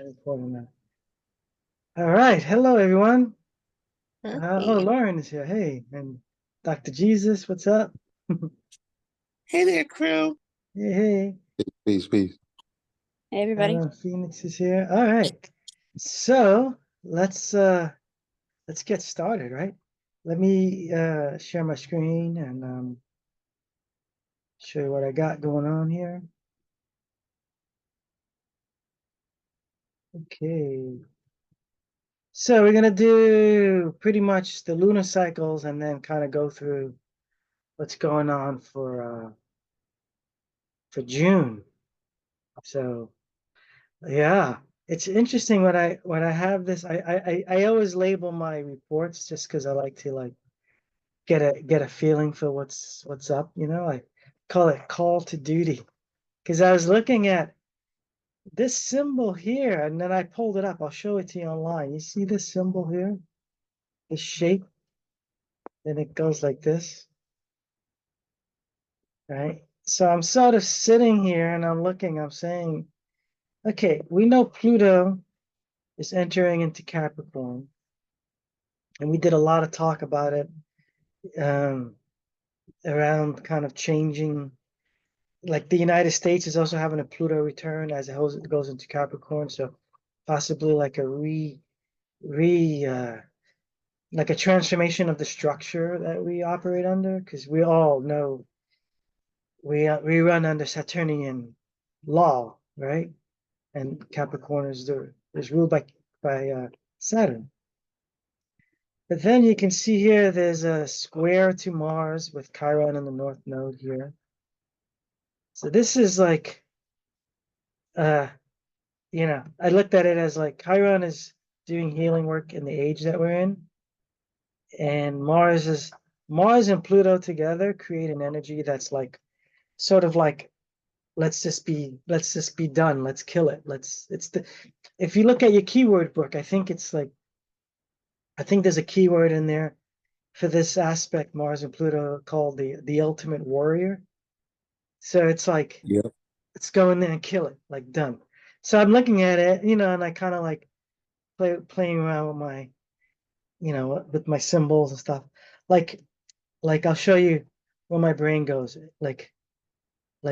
Recording now. All right. Hello, everyone. Hey. Lauren is here. Hey, and Dr. Jesus, what's up? Hey there, crew. Hey, hey. Peace, peace. Hey, everybody. Phoenix is here. All right. So let's get started, right? Let me share my screen and show you what I got going on here. Okay. So we're gonna do pretty much the lunar cycles and then kind of go through what's going on for June. So yeah, it's interesting when I have this. I always label my reports just because I like to like get a feeling for what's up. You know, I call it call to duty because I was looking at this symbol here and then I pulled it up. I'll show it to you online. You see this symbol here, this shape, and it goes like this, right? So I'm sort of sitting here and I'm looking. I'm saying, okay, we know Pluto is entering into Capricorn. And we did a lot of talk about it around kind of changing. Like the United States is also having a Pluto return as it goes into Capricorn, so possibly like a like a transformation of the structure that we operate under, because we all know we run under Saturnian law, right? And Capricorn is ruled by Saturn. But then you can see here, there's a square to Mars with Chiron in the North Node here. So this is like, I looked at it as like Chiron is doing healing work in the age that we're in. And Mars and Pluto together create an energy that's like, sort of like, let's just be done. Let's kill it. If you look at your keyword book, I think there's a keyword in there for this aspect, Mars and Pluto, called the ultimate warrior. So it's like, Yep. let's go in there and kill it, like done. So I'm looking at it, and I kind of like playing around with my, with my symbols and stuff. Like, I'll show you where my brain goes. Like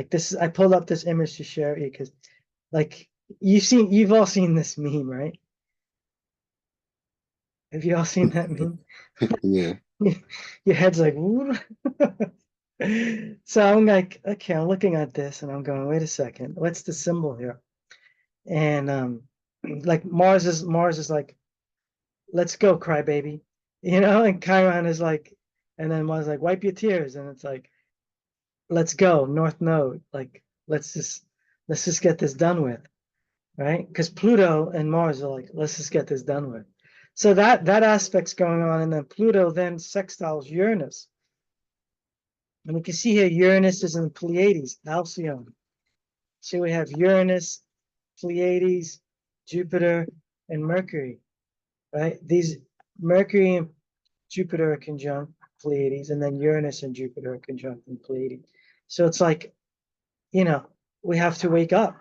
this, I pulled up this image to share it because, like, you've all seen this meme, right? Have you all seen that meme? Yeah. Your head's like, so I'm like, okay, I'm looking at this and I'm going, wait a second, what's the symbol here? And like Mars is like, let's go, crybaby, and Chiron is like, and then Mars is like, wipe your tears, and it's like, let's go, North Node, like let's just get this done with, right? Because Pluto and Mars are like, let's just get this done with. So that aspect's going on, and then Pluto then sextiles Uranus. And we can see here Uranus is in the Pleiades, Alcyon. So we have Uranus, Pleiades, Jupiter, and Mercury, right? These Mercury and Jupiter are conjunct Pleiades, and then Uranus and Jupiter are conjunct in Pleiades. So it's like, we have to wake up,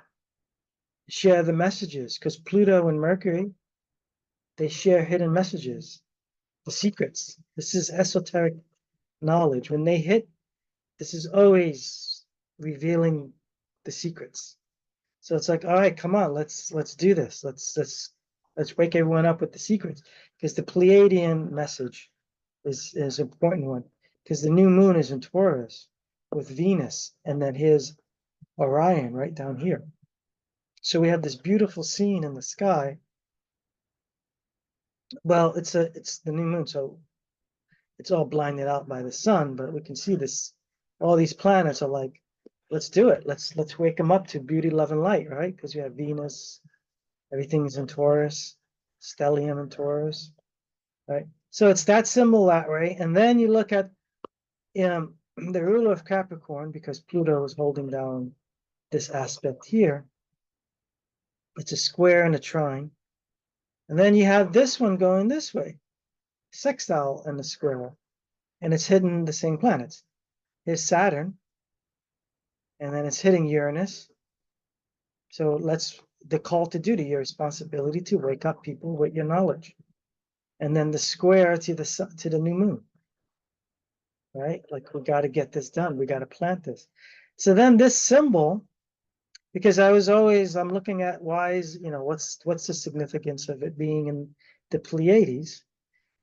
share the messages, because Pluto and Mercury, they share hidden messages, the secrets. This is esoteric knowledge. When they hit, this is always revealing the secrets. So it's like, all right, come on, let's do this. Let's wake everyone up with the secrets, because the Pleiadian message is an important one, because the new moon is in Taurus with Venus, and then here's Orion right down here. So we have this beautiful scene in the sky. Well, it's the new moon, so it's all blinded out by the sun, but we can see this. All these planets are like, let's do it. Let's wake them up to beauty, love, and light, right? Because we have Venus, everything's in Taurus, stellium in Taurus, right? So it's that symbol that way. And then you look at the ruler of Capricorn, because Pluto is holding down this aspect here. It's a square and a trine. And then you have this one going this way, sextile and a square, and it's hitting the same planets. Here's Saturn, and then it's hitting Uranus. So the call to duty, your responsibility to wake up people with your knowledge. And then the square to the sun, to the new moon, right? Like we got to get this done. We got to plant this. So then this symbol, because I'm looking at why is, what's the significance of it being in the Pleiades?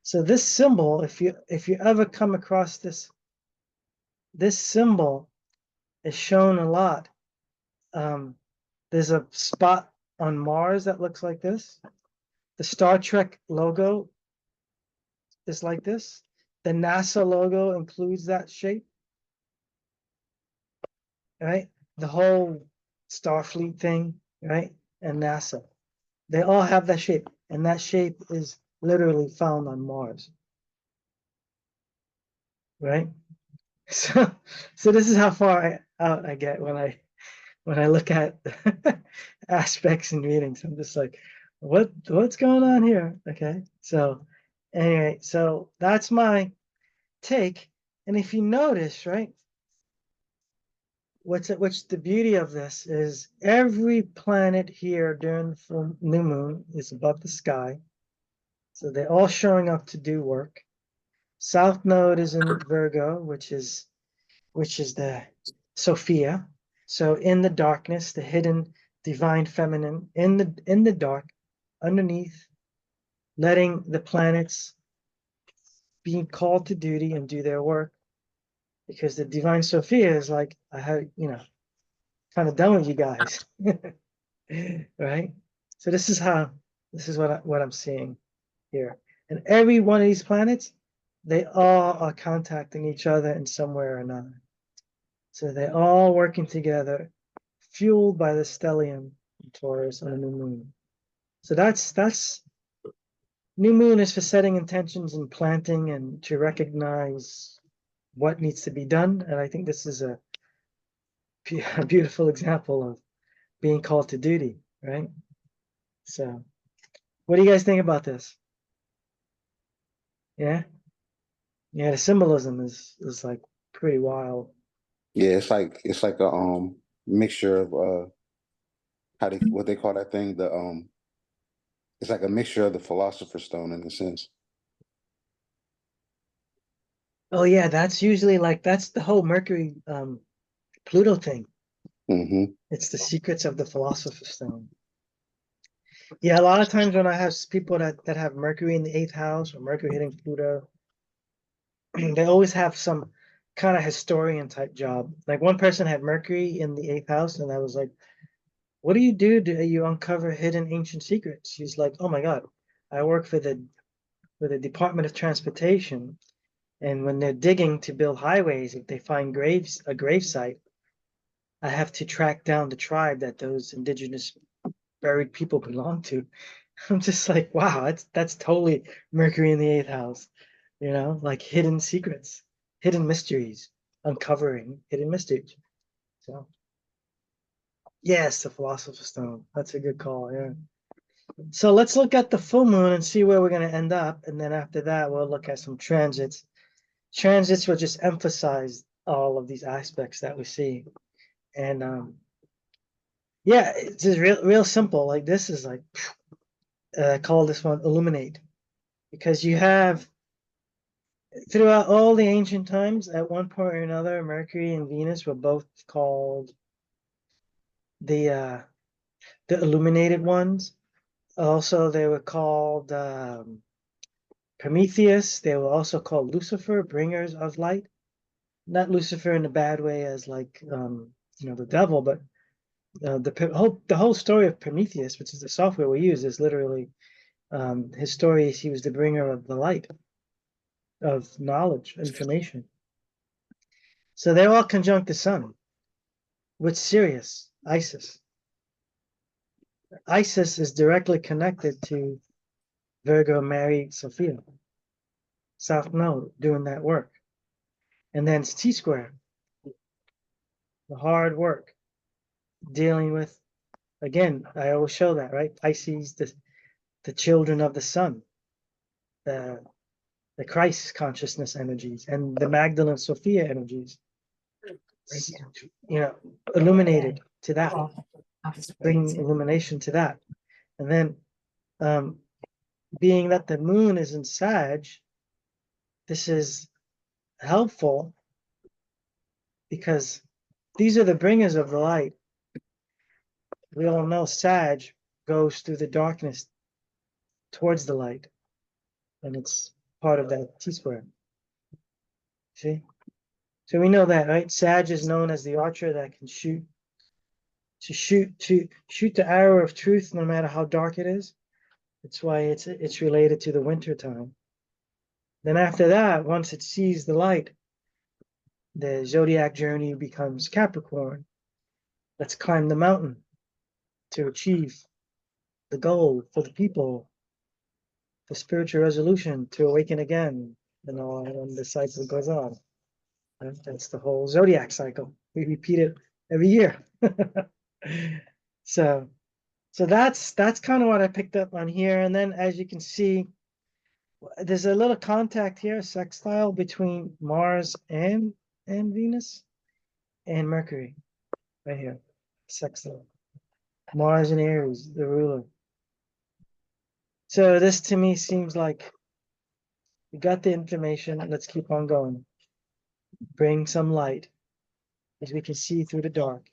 So this symbol, if you ever come across this symbol is shown a lot. There's a spot on Mars that looks like this. The Star Trek logo is like this. The NASA logo includes that shape, right? The whole Starfleet thing, right? And NASA. They all have that shape, and that shape is literally found on Mars, right? So this is how far out I get when I look at aspects and readings. I'm just like, what's going on here? Okay, so anyway, so that's my take. And if you notice, right, what's the beauty of this is every planet here during the full new moon is above the sky, so they're all showing up to do work. South node is in Virgo, which is the Sophia. So in the darkness, the hidden divine feminine in the dark, underneath, letting the planets be called to duty and do their work. Because the divine Sophia is like, I have, kind of done with you guys. Right? So this is what I'm seeing here. And every one of these planets, they all are contacting each other in some way or another. So they're all working together, fueled by the stellium in Taurus on a new moon. So that's new moon is for setting intentions and planting and to recognize what needs to be done. And I think this is a beautiful example of being called to duty, right? So what do you guys think about this? Yeah? Yeah, the symbolism is like pretty wild. Yeah, it's like a mixture of what they call that thing, the it's like a mixture of the Philosopher's Stone in a sense. Oh yeah, that's usually like that's the whole Mercury Pluto thing. Mm-hmm. It's the secrets of the Philosopher's Stone. Yeah, a lot of times when I have people that have Mercury in the eighth house or Mercury hitting Pluto, they always have some kind of historian type job. Like one person had Mercury in the eighth house, and I was like, "What do you do? Do you uncover hidden ancient secrets?" She's like, "Oh my God, I work for the Department of Transportation, and when they're digging to build highways, if they find a grave site, I have to track down the tribe that those indigenous buried people belong to." I'm just like, wow, that's totally Mercury in the eighth house, like hidden secrets, hidden mysteries, uncovering hidden mysteries. So yes, the Philosopher's Stone. That's a good call. Yeah. So let's look at the full moon and see where we're going to end up, and then after that, we'll look at some transits. Transits will just emphasize all of these aspects that we see, and yeah, it's just real simple. Like this is like I call this one illuminate, because you have throughout all the ancient times, at one point or another, Mercury and Venus were both called the illuminated ones. Also, they were called Prometheus. They were also called Lucifer, bringers of light. Not Lucifer in a bad way as like the devil, but the whole story of Prometheus, which is the software we use, is literally his story is he was the bringer of the light, of knowledge, information. So they're all conjunct the sun with Sirius, Isis. Isis is directly connected to Virgo Mary Sophia, South Node, doing that work. And then it's T square, the hard work, dealing with, again, I always show that, right? Pisces, the children of the sun, the Christ consciousness energies, and the Magdalene Sophia energies, illuminated to that. bring illumination to that. And then being that the moon is in Sag, this is helpful because these are the bringers of the light. We all know Sag goes through the darkness towards the light, and it's part of that T-square. See? So we know that, right? Sag is known as the archer that can shoot the arrow of truth no matter how dark it is. That's why it's related to the winter time. Then after that, once it sees the light, the zodiac journey becomes Capricorn. Let's climb the mountain to achieve the goal for the people, the spiritual resolution to awaken again, and the cycle goes on. That's the whole zodiac cycle. We repeat it every year. So that's kind of what I picked up on here. And then as you can see, there's a little contact here, sextile between Mars and Venus and Mercury, right here, sextile. Mars and Aries, the ruler. So this to me seems like we got the information. Let's keep on going. Bring some light, as we can see through the dark,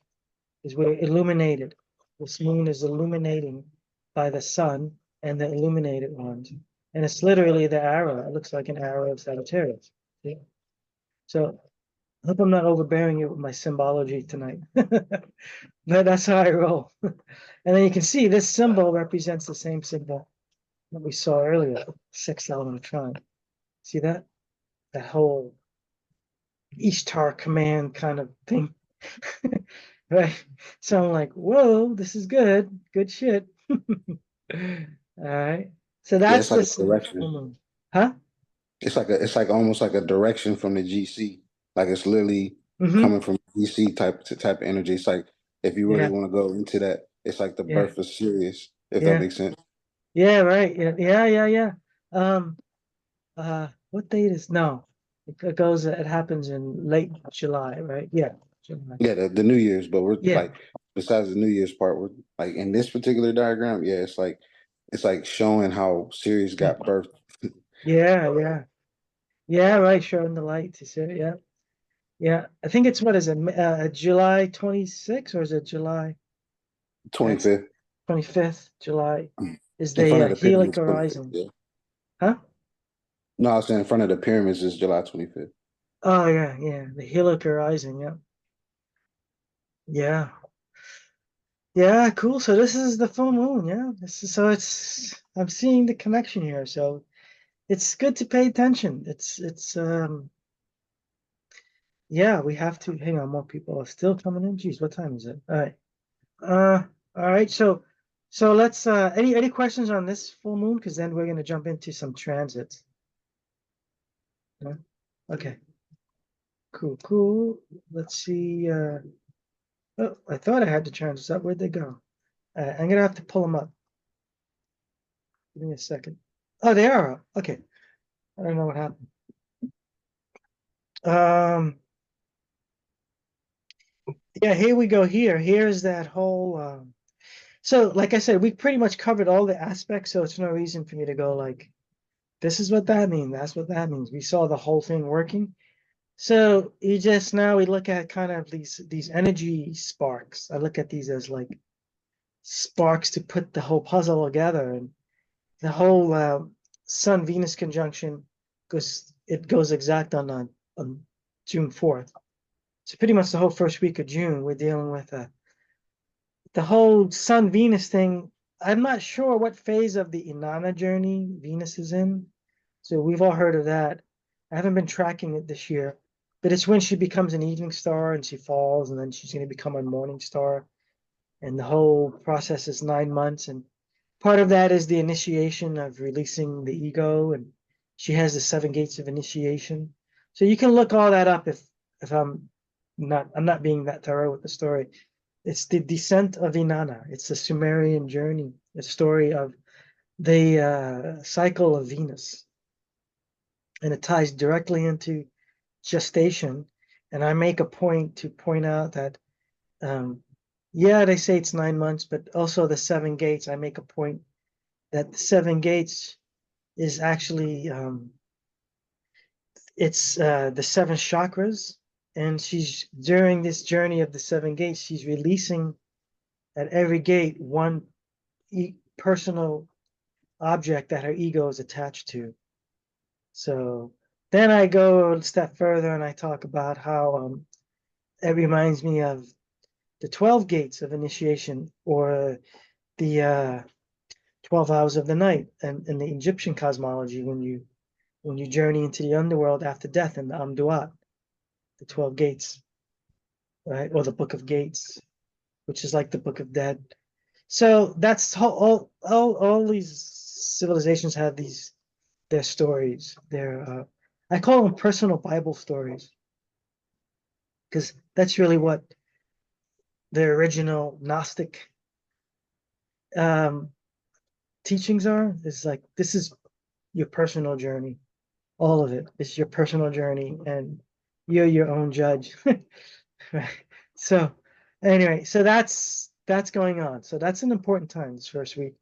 as we're illuminated. This moon is illuminating by the sun and the illuminated ones. And it's literally the arrow. It looks like an arrow of Sagittarius. See? So I hope I'm not overbearing you with my symbology tonight. No, that's how I roll. And then you can see this symbol represents the same symbol that we saw earlier, sextile and a trine. See that? That whole Ishtar command kind of thing. Right? So I'm like, whoa, this is good. Good shit. All right. So Yeah, that's it's like a this. direction. Huh? It's like almost like a direction from the GC. Like it's literally Mm-hmm. coming from GC type of energy. It's like if you really Yeah. want to go into that, it's like the Yeah. birth of Sirius, if that Yeah. makes sense. Yeah. Right. Yeah. Yeah. Yeah. Yeah. What date is no? It goes. It happens in late July, right? Yeah. July. Yeah, the New Year's, but we're Yeah. like besides the New Year's part, we're like in this particular diagram, yeah, it's like showing how Sirius Yeah. got birthed. Yeah. Yeah. Yeah. Right. Showing the light to see. Yeah. Yeah. I think it's what is it? July 26th or is it July? That's 25th. 25th July is In front the of the Helic pyramids, 25th, horizon. yeah. Huh? No, I was saying in front of the pyramids is July 25th. Oh yeah, yeah. The Helic horizon, yeah. Yeah. Yeah, cool. So this is the full moon, yeah. This is so it's I'm seeing the connection here. So it's good to pay attention. It's yeah, we have to hang on, more people are still coming in. Geez, what time is it? All right. All right, so let's any questions on this full moon? Because then we're gonna jump into some transits. Yeah? Okay. Cool, cool. Let's see. Oh, I thought I had the transits up. Where'd they go? I'm gonna have to pull them up. Give me a second. Oh, they are up. Okay. I don't know what happened. Yeah, here we go. Here's that whole. So, like I said, we pretty much covered all the aspects, so it's no reason for me to go like, this is what that means. That's what that means. We saw the whole thing working. So you just now we look at kind of these energy sparks. I look at these as like sparks to put the whole puzzle together, and the whole Sun Venus conjunction goes exact on June 4th. So pretty much the whole first week of June, we're dealing with the whole Sun Venus thing. I'm not sure what phase of the Inanna journey Venus is in. So we've all heard of that. I haven't been tracking it this year, but it's when she becomes an evening star and she falls, and then she's going to become a morning star. And the whole process is 9 months. And part of that is the initiation of releasing the ego. And she has the 7 gates of initiation. So you can look all that up if I'm not being that thorough with the story. It's the descent of Inanna. It's the Sumerian journey, the story of the cycle of Venus. And it ties directly into gestation. And I make a point to point out that Yeah, they say it's 9 months, but also the 7 gates. I make a point that the 7 gates is actually it's the 7 chakras, and she's during this journey of the 7 gates, she's releasing at every gate one personal object that her ego is attached to. So then I go a step further and I talk about how it reminds me of the 12 gates of initiation, or the 12 hours of the night, and in the Egyptian cosmology, when you journey into the underworld after death in the Amduat, the 12 gates, right? Or the Book of Gates, which is like the Book of Dead. So that's how all these civilizations have their stories. I call them personal Bible stories, because that's really what the original Gnostic um, teachings are. It's like, this is your personal journey. All of it is your personal journey, and you're your own judge. Right. So anyway, so that's going on. So that's an important time this first week.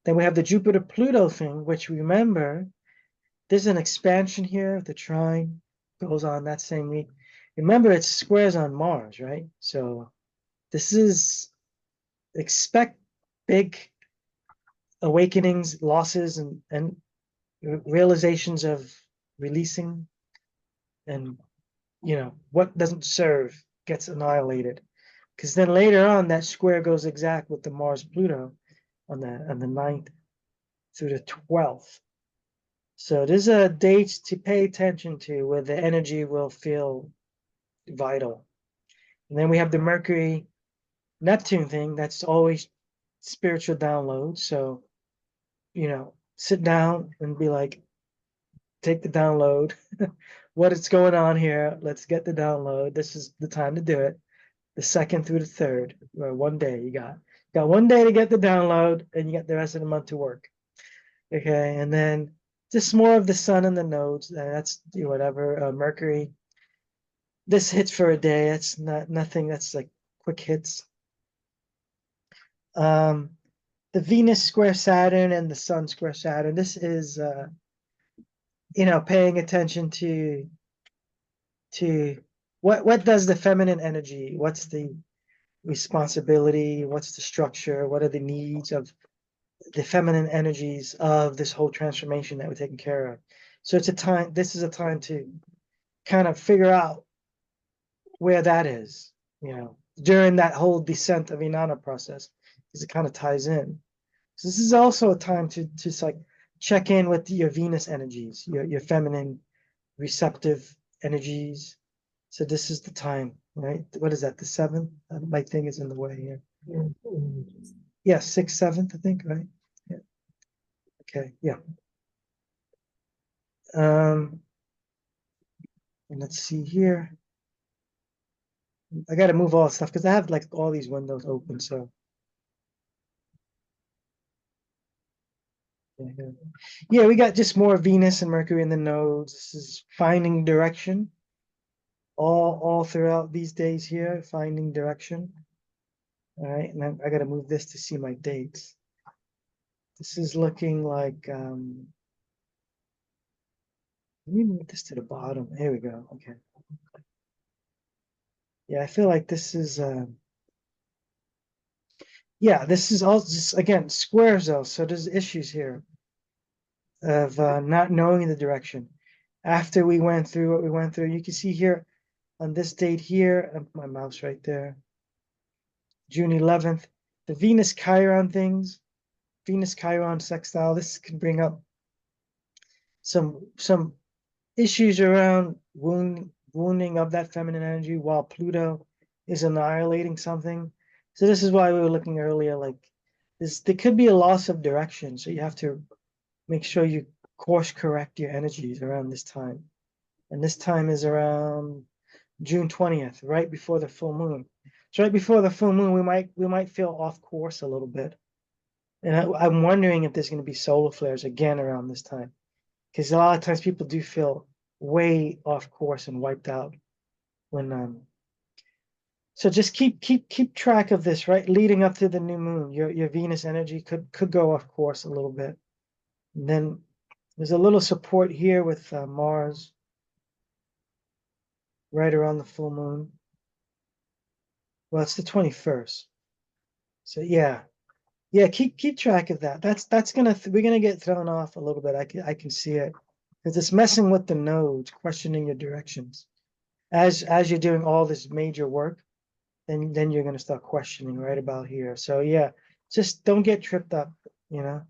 Then we have the Jupiter Pluto thing, which, remember, there's an expansion here. The trine goes on that same week. Remember, it squares on Mars, right? So this is, expect big awakenings, losses, and realizations of releasing, and what doesn't serve gets annihilated. Because then later on, that square goes exact with the Mars Pluto on the 9th through the 12th. So there's a date to pay attention to where the energy will feel vital. And then we have the Mercury Neptune thing. That's always spiritual download. So, sit down and be like, take the download. What is going on here? Let's get the download. This is the time to do it. The 2nd through the 3rd, or one day you got one day to get the download, and you got the rest of the month to work. Okay, and then just more of the sun and the nodes. That's whatever. Mercury. This hits for a day. That's nothing. That's like quick hits. The Venus square Saturn and the Sun square Saturn. This is paying attention to what does the feminine energy, what's the responsibility, what's the structure, what are the needs of the feminine energies of this whole transformation that we're taking care of. So this is a time to kind of figure out where that is, during that whole descent of Inanna process, because it kind of ties in. So this is also a time to just like check in with your Venus energies, your feminine receptive energies. So this is the time, right? What is that? The 7th? My thing is in the way here. Yeah, 6th, 7th, I think, right? Yeah. Okay, yeah. And let's see here. I got to move all the stuff because I have like all these windows open. So yeah, we got just more Venus and Mercury in the nodes. This is finding direction. All throughout these days here, finding direction. All right, and I got to move this to see my dates. This is looking like let me move this to the bottom. Here we go. Okay. Yeah, I feel like this is yeah, this is all just, again, squares though. So there's issues here of not knowing the direction. After we went through what we went through, you can see here on this date here, my mouse right there, June 11th, the Venus Chiron things, Venus Chiron sextile. This can bring up some issues around wounding of that feminine energy, while Pluto is annihilating something. So this is why we were looking earlier, like there could be a loss of direction. So you have to make sure you course correct your energies around this time. And this time is around June 20th, right before the full moon. So right before the full moon, we might feel off course a little bit. And I'm wondering if there's going to be solar flares again around this time, because a lot of times people do feel way off course and wiped out when So just keep track of this, right? Leading up to the new moon, your Venus energy could go off course a little bit. And then there's a little support here with Mars right around the full moon. Well, it's the 21st. So yeah. Yeah, keep track of that. That's gonna we're gonna get thrown off a little bit. I can see it. Because it's messing with the nodes, questioning your directions. As you're doing all this major work, then you're gonna start questioning right about here. So yeah, just don't get tripped up, you know.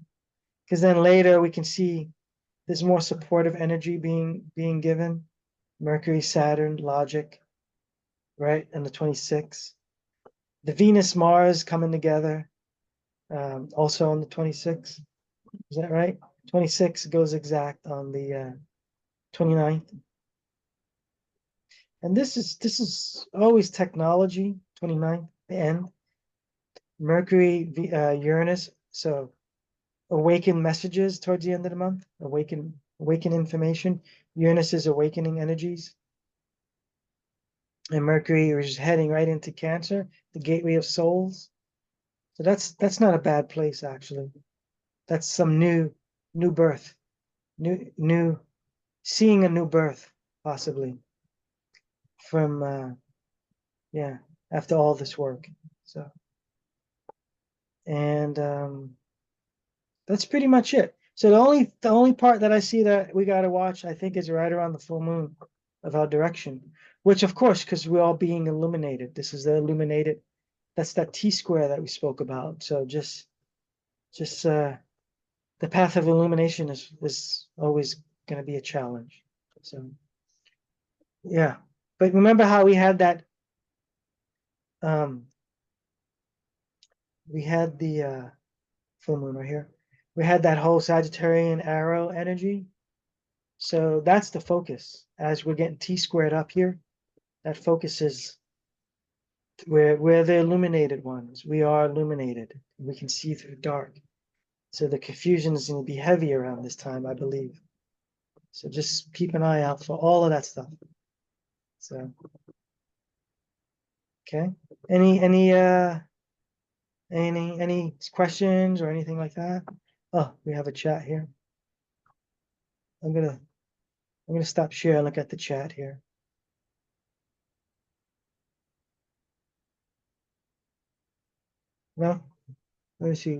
Because then later we can see there's more supportive energy being given. Mercury, Saturn, logic, right? And the 26th. The Venus, Mars coming together, also on the 26th. Is that right? 26 goes exact on the 29th. And this is always technology, 29th, the end. Mercury, Uranus, so awaken messages towards the end of the month, awaken information. Uranus is awakening energies. And Mercury is heading right into Cancer, the gateway of souls. So that's not a bad place actually. That's some new birth, new seeing a new birth possibly from yeah, after all this work. So and that's pretty much it. So the only part that I see that we got to watch, I think, is right around the full moon of our direction, which of course, because we're all being illuminated. This is the illuminated. That's that T square that we spoke about. So just the path of illumination is always going to be a challenge. So yeah, but remember how we had that we had the full moon right here. We had that whole Sagittarian arrow energy. So that's the focus. As we're getting T squared up here, that focus is we're the illuminated ones. We are illuminated. We can see through dark. So the confusion is going to be heavy around this time, I believe. So just keep an eye out for all of that stuff. So okay. Any questions or anything like that? Oh, we have a chat here. I'm gonna stop sharing, look at the chat here. No? Let me see.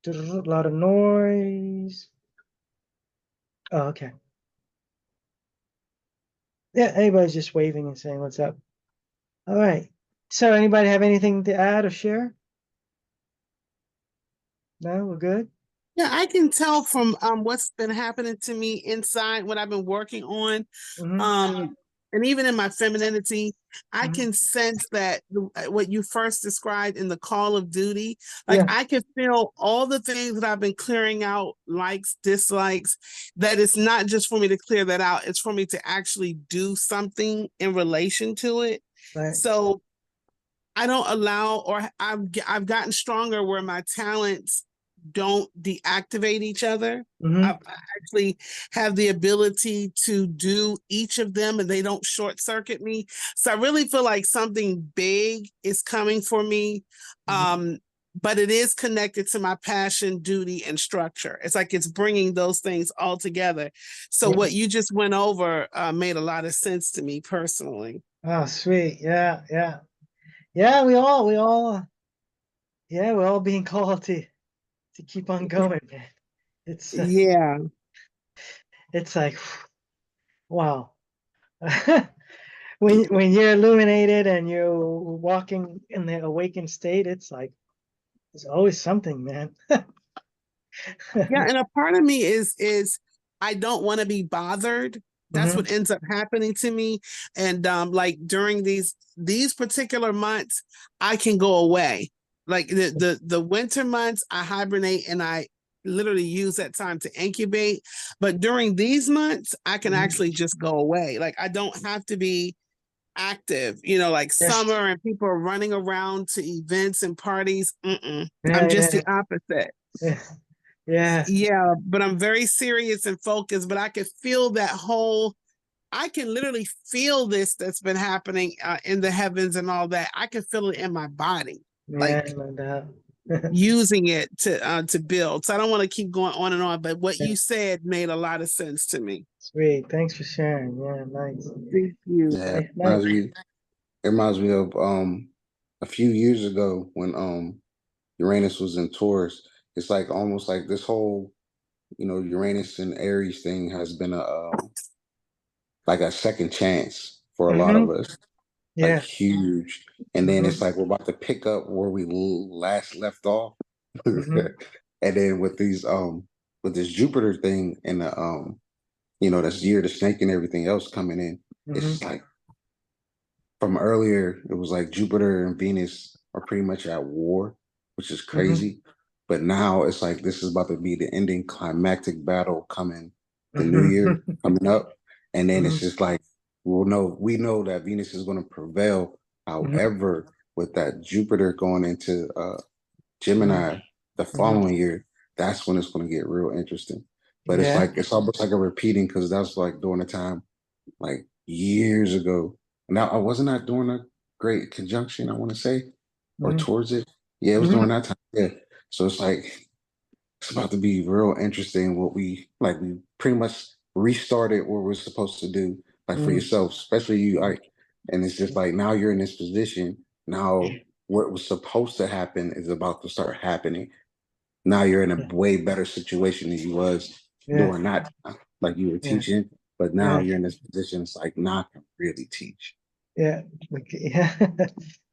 A lot of noise. Oh, okay. Yeah, everybody's just waving and saying what's up. All right. So anybody have anything to add or share? No, we're good? Yeah, I can tell from what's been happening to me inside, what I've been working on. Mm-hmm. And even in my femininity, I Mm-hmm. can sense that what you first described in the call of duty, like Yeah. I can feel all the things that I've been clearing out, likes, dislikes, that it's not just for me to clear that out, it's for me to actually do something in relation to it. Right. So I don't allow, or I've gotten stronger where my talents don't deactivate each other. Mm-hmm. I actually have the ability to do each of them and they don't short circuit me. So I really feel like something big is coming for me. Mm-hmm. But it is connected to my passion, duty, and structure. It's like it's bringing those things all together. So Yeah. what you just went over made a lot of sense to me personally. Oh, sweet. Yeah, yeah. Yeah, we're all being called to keep on going, man. It's Yeah. it's like wow. When you're illuminated and you're walking in the awakened state, it's like there's always something, man. Yeah, and a part of me is I don't want to be bothered. That's Hmm. what ends up happening to me. And like during these particular months, I can go away. Like the winter months, I hibernate and I literally use that time to incubate. But during these months, I can Hmm. actually just go away. Like I don't have to be active, like Yeah, summer and people are running around to events and parties. I'm yeah, just yeah, the opposite. yeah, yeah. Yeah, but I'm very serious and focused, but I could feel that whole I can literally feel this that's been happening in the heavens and all that. I can feel it in my body, Yeah, like no doubt. using it to build. So I don't want to keep going on and on, but what Yeah, you said made a lot of sense to me. sweet. Thanks for sharing. Yeah, nice. Thank you. Yeah, Nice, nice. it reminds me of a few years ago when Uranus was in Taurus. It's like almost like this whole, Uranus and Aries thing has been like a second chance for a lot of Mm-hmm. us, like Yeah. huge. And then it's Mm-hmm. like we're about to pick up where we last left off. Mm-hmm. And then with this Jupiter thing and the this year the snake and everything else coming in, it's Mm-hmm. just like from earlier, it was like Jupiter and Venus are pretty much at war, which is Mm-hmm. crazy. But now it's like this is about to be the ending climactic battle coming, the new year Mm-hmm. coming up. And then it's Mm-hmm. just like, we know that Venus is going to prevail. However, with that Jupiter going into Mm-hmm. Gemini the Mm-hmm. following year, that's when it's going to get real interesting. But it's Yeah. like, it's almost like a repeating because that's like during the time like years ago. Now I wasn't not doing a great conjunction, I want to say, or Mm-hmm. towards it. Yeah, it was Mm-hmm. during that time. Yeah. So it's like it's about to be real interesting what we pretty much restarted what we're supposed to do, like for Mm-hmm. yourself, especially you, like, and it's just like now you're in this position. Now what was supposed to happen is about to start happening. Now you're in a Yeah. way better situation than you was Yeah. during that time. Like you were Yeah. teaching, but now Yeah. you're in this position. It's like now I can really teach. Yeah. Okay. Yeah.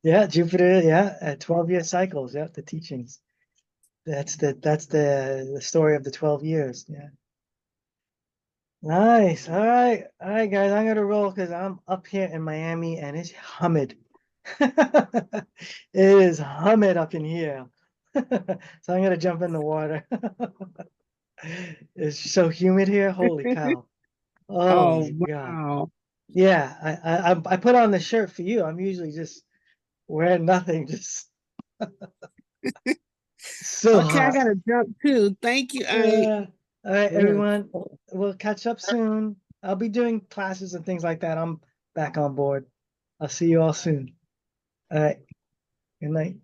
Yeah. Jupiter. Yeah. 12-year cycles. Yeah. The teachings. That's the story of the 12 years. Yeah. Nice. All right. All right, guys. I'm gonna roll because I'm up here in Miami and it's humid. It is humid up in here. So I'm gonna jump in the water. It's so humid here. Holy cow. Oh Oh my God. wow. Yeah, I put on the shirt for you. I'm usually just wearing nothing, just so Okay, I hot. gotta jump too. Thank you. I Yeah. All right, yes. everyone. We'll catch up soon. I'll be doing classes and things like that. I'm back on board. I'll see you all soon. All right. Good night.